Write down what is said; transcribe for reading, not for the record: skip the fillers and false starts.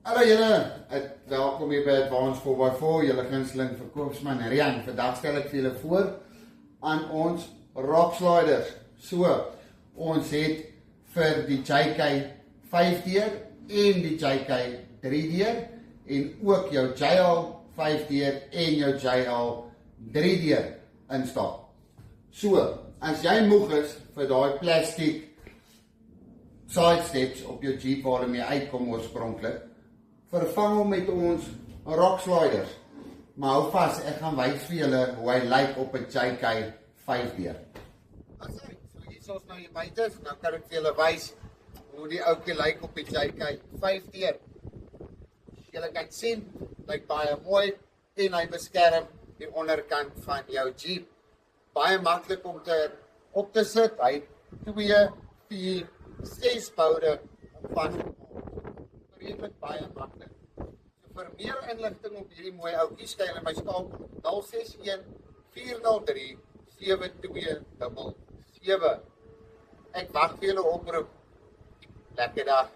Hallo julle, welkom hier by Advanced 4x4, julle gunsteling verkoopsman Rian. Vandag stel ek vir julle voor aan ons rock sliders. So, ons het vir die JK 5-deur en die JK 3-deur en ook jou JL 5-deur en jou JL 3-deur in stok. So, as jy moeg is vir daai plastiek side steps op jou Jeep waarmee jy uitkom oorspronklik, vervang hom met ons rock sliders. Maar hou vas, ek gaan wys vir julle hoe hy lyk op 'n JK 5-deur. So hier is ons nou hier buite, nou kan ek vir julle wys hoe die ouetjie lyk op die JK 5-deur. Julle kan sien, lyk baie mooi en hy beskerm die onderkant van jou Jeep. Baie maklik om op te sit. Hy 2, 4, 6 boude om vas te maak. Redelijk baie maklik. So vir meer inligting op hierdie mooi ouetjie, skakel my skakel 061 403 7277. Ek wag vir julle oproep. Lekker dag.